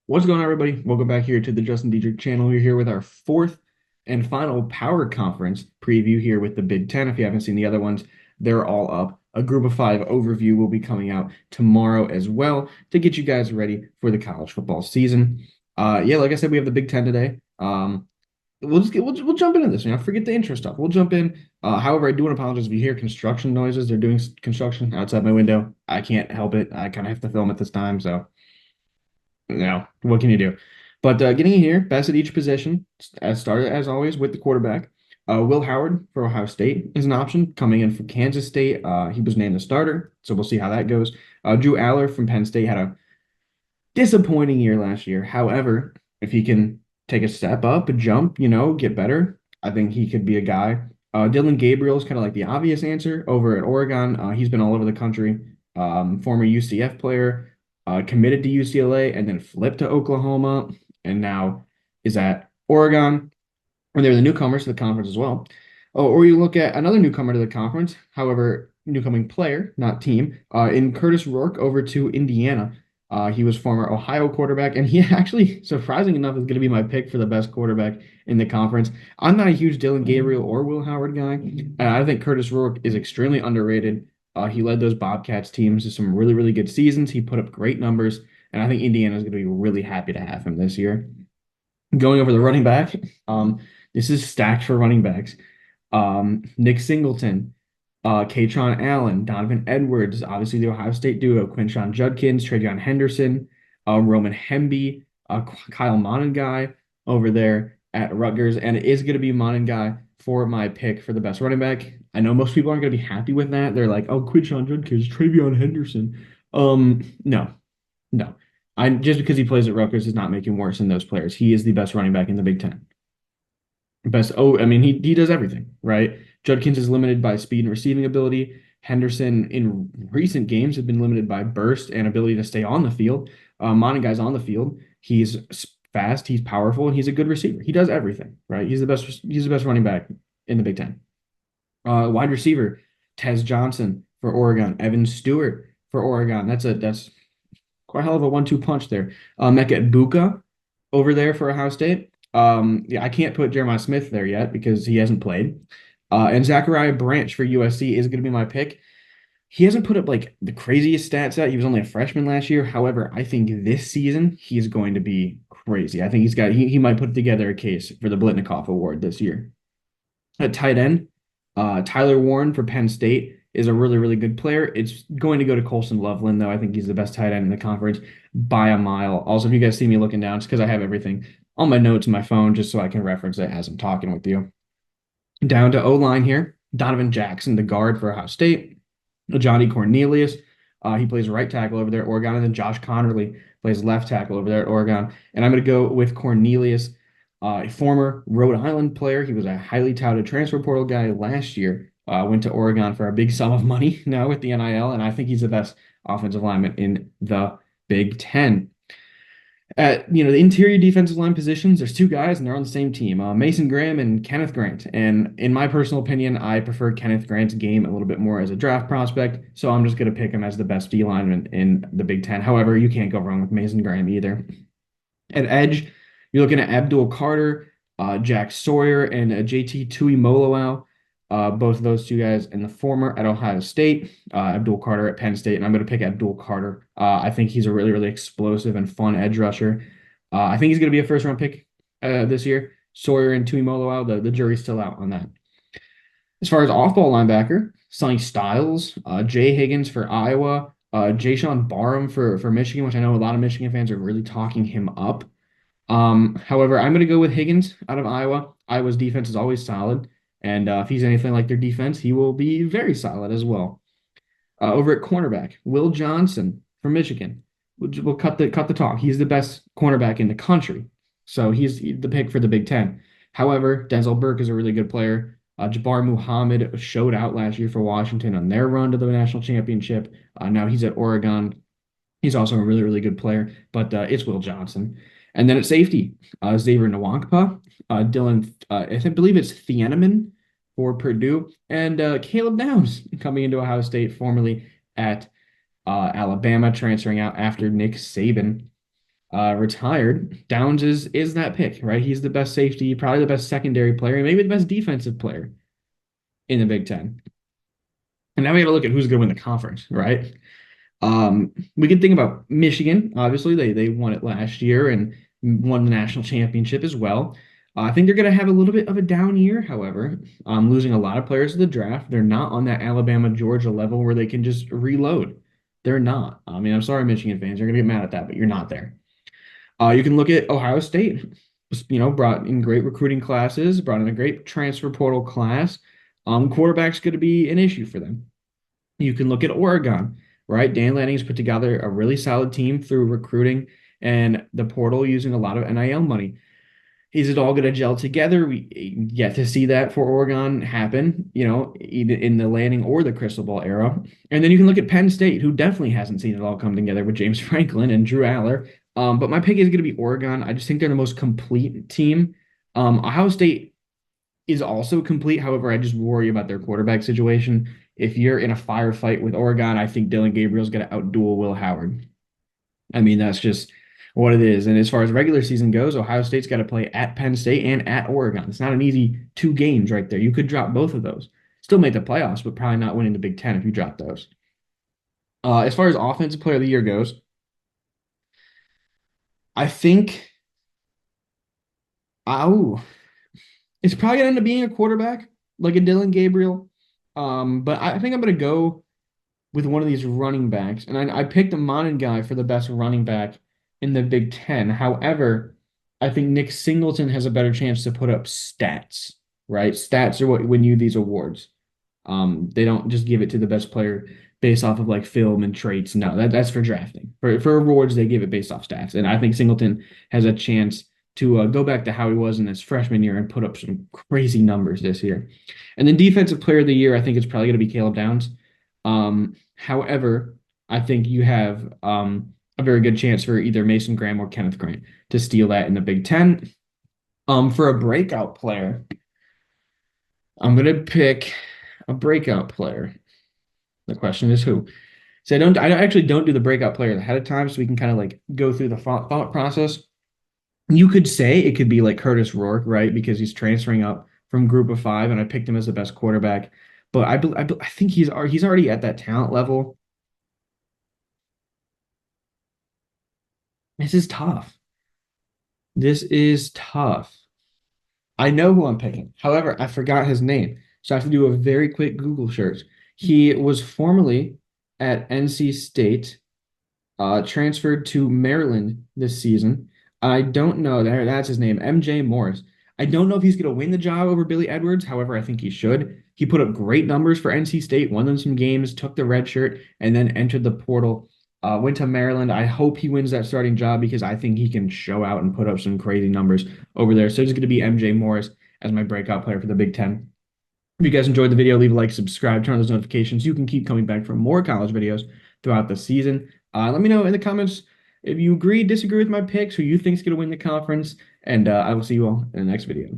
What's going on, everybody? Welcome back here to the Justin Dietrich channel. We're here with our fourth and final power conference preview here with the Big Ten. If you haven't seen the other ones, they're all up. A group of five overview will be coming out tomorrow as well to get you guys ready for the college football season. Yeah, like I said, we have the Big Ten today. We'll jump into this. Forget the intro stuff. We'll jump in. However, I do want to apologize if you hear construction noises. They're doing construction outside my window. I can't help it. I kind of have to film at this time, so what can you do? But getting in here, best at each position, as started as always with the quarterback. Will Howard for Ohio State is an option coming in from Kansas State. He was named the starter, so we'll see how that goes. Drew Aller from Penn State had a disappointing year last year. However, if he can take a step up, a jump, get better, I think he could be a guy. Dylan Gabriel is kind of like the obvious answer over at Oregon. He's been all over the country. Former UCF player, committed to UCLA and then flipped to Oklahoma, and now is at Oregon. And they're the newcomers to the conference as well. Oh, or you look at another newcomer to the conference, however, newcoming player, not team, in Curtis Rourke over to Indiana. He was former Ohio quarterback, and he actually, surprising enough, is going to be my pick for the best quarterback in the conference. I'm not a huge Dylan Gabriel or Will Howard guy. I think Curtis Rourke is extremely underrated. He led those Bobcats teams to some really, really good seasons. He put up great numbers, and I think Indiana is going to be really happy to have him this year. Going over the running back, this is stacked for running backs. Nick Singleton, Katron Allen, Donovan Edwards, obviously the Ohio State duo, Quinshon Judkins, Travion Henderson, Roman Hemby, Kyle Monangai over there at Rutgers, and it is going to be Monangai for my pick for the best running back. I know most people aren't going to be happy with that. They're like, oh, Quinshon Judkins, Travion Henderson. No, no. I just because he plays at Rutgers is not making worse than those players. He is the best running back in the Big Ten. Best. Oh, I mean, he does everything, right? Judkins is limited by speed and receiving ability. Henderson in recent games have been limited by burst and ability to stay on the field. Monaguy's on the field. He's fast, he's powerful, and he's a good receiver. He does everything, right? He's the best. He's the best running back in the Big Ten. Wide receiver, Tez Johnson for Oregon. Evan Stewart for Oregon. That's quite a hell of a 1-2 punch there. Mecca Ibuka over there for Ohio State. Yeah, I can't put Jeremiah Smith there yet because he hasn't played. And Zachariah Branch for USC is going to be my pick. He hasn't put up like the craziest stats out. He was only a freshman last year. However, I think this season he is going to be crazy. I think he might put together a case for the Blitnikoff Award this year. At tight end, Tyler Warren for Penn State is a really, really good player. It's going to go to Colson Loveland, though. I think he's the best tight end in the conference by a mile. Also, if you guys see me looking down, it's because I have everything on my notes in my phone just so I can reference it as I'm talking with you. Down to O-line here, Donovan Jackson, the guard for Ohio State. Johnny Cornelius, he plays right tackle over there at Oregon. And then Josh Connerly plays left tackle over there at Oregon. And I'm going to go with Cornelius, a former Rhode Island player. He was a highly touted transfer portal guy last year. Went to Oregon for a big sum of money now with the NIL, and I think he's the best offensive lineman in the Big Ten. At the interior defensive line positions, there's two guys and they're on the same team, Mason Graham and Kenneth Grant. And in my personal opinion, I prefer Kenneth Grant's game a little bit more as a draft prospect, so I'm just going to pick him as the best D lineman in the Big Ten. However, you can't go wrong with Mason Graham either. At edge, you're looking at Abdul Carter, Jack Sawyer, and JT Tuimoloau. Both of those two guys, and the former at Ohio State, Abdul Carter at Penn State, and I'm going to pick Abdul Carter. I think he's a really, really explosive and fun edge rusher. I think he's going to be a first-round pick this year. Sawyer and Tuimoloau, the jury's still out on that. As far as off-ball linebacker, Sonny Styles, Jay Higgins for Iowa, Jayshon Barham for Michigan, which I know a lot of Michigan fans are really talking him up. However, I'm going to go with Higgins out of Iowa. Iowa's defense is always solid. And if he's anything like their defense, he will be very solid as well. Over at cornerback, Will Johnson from Michigan. We'll cut the talk. He's the best cornerback in the country. So he's the pick for the Big Ten. However, Denzel Burke is a really good player. Jabbar Muhammad showed out last year for Washington on their run to the national championship. Now he's at Oregon. He's also a really, really good player, but it's Will Johnson. And then at safety, Xavier Nwankpa, Dylan, I believe it's Thieneman for Purdue, and Caleb Downs coming into Ohio State, formerly at Alabama, transferring out after Nick Saban. retired, Downs is that pick, right? He's the best safety, probably the best secondary player, and maybe the best defensive player in the Big Ten. And now we got to look at who's going to win the conference, right? We can think about Michigan. Obviously, they won it last year and won the national championship as well. I think they're going to have a little bit of a down year, however, losing a lot of players to the draft. They're not on that Alabama, Georgia level where they can just reload. They're not. I mean, I'm sorry, Michigan fans, you're going to get mad at that, but you're not there. You can look at Ohio State. Brought in great recruiting classes, brought in a great transfer portal class. Quarterback's going to be an issue for them. You can look at Oregon, right? Dan Lanning's put together a really solid team through recruiting and the portal using a lot of NIL money. Is it all going to gel together? We yet to see that for Oregon happen, either in the Lanning or the crystal ball era. And then you can look at Penn State, who definitely hasn't seen it all come together with James Franklin and Drew Aller. But my pick is going to be Oregon. I just think they're the most complete team. Ohio State is also complete. However, I just worry about their quarterback situation. If you're in a firefight with Oregon, I think Dylan Gabriel's going to outduel Will Howard. I mean, that's just what it is. And as far as regular season goes, Ohio State's got to play at Penn State and at Oregon. It's not an easy two games right there. You could drop both of those. Still make the playoffs, but probably not winning the Big Ten if you drop those. As far as offensive player of the year goes, I think, oh, it's probably going to end up being a quarterback like a Dylan Gabriel. But I think I'm going to go with one of these running backs. And I picked a Monin guy for the best running back in the Big Ten. However, I think Nick Singleton has a better chance to put up stats, right? Stats are what win you these awards. They don't just give it to the best player based off of like film and traits. No, that's for drafting. For awards, they give it based off stats. And I think Singleton has a chance to go back to how he was in his freshman year and put up some crazy numbers this year. And then defensive player of the year, I think it's probably going to be Caleb Downs. However, I think you have a very good chance for either Mason Graham or Kenneth Grant to steal that in the Big Ten. For a breakout player, I'm going to pick a breakout player. The question is who. So I actually don't do the breakout player ahead of time, so we can kind of like go through the thought process. You could say it could be like Curtis Rourke, right? Because he's transferring up from Group of Five, and I picked him as the best quarterback. But I think he's already at that talent level. This is tough. This is tough. I know who I'm picking. However, I forgot his name. So I have to do a very quick Google search. He was formerly at NC State, transferred to Maryland this season. I don't know. That's his name, MJ Morris. I don't know if he's going to win the job over Billy Edwards. However, I think he should. He put up great numbers for NC State, won them some games, took the red shirt, and then entered the portal. Went to Maryland. I hope he wins that starting job because I think he can show out and put up some crazy numbers over there. So it's going to be MJ Morris as my breakout player for the Big Ten. If you guys enjoyed the video, leave a like, subscribe, turn on those notifications. You can keep coming back for more college videos throughout the season. Let me know in the comments if you agree, disagree with my picks, who you think is going to win the conference, and I will see you all in the next video.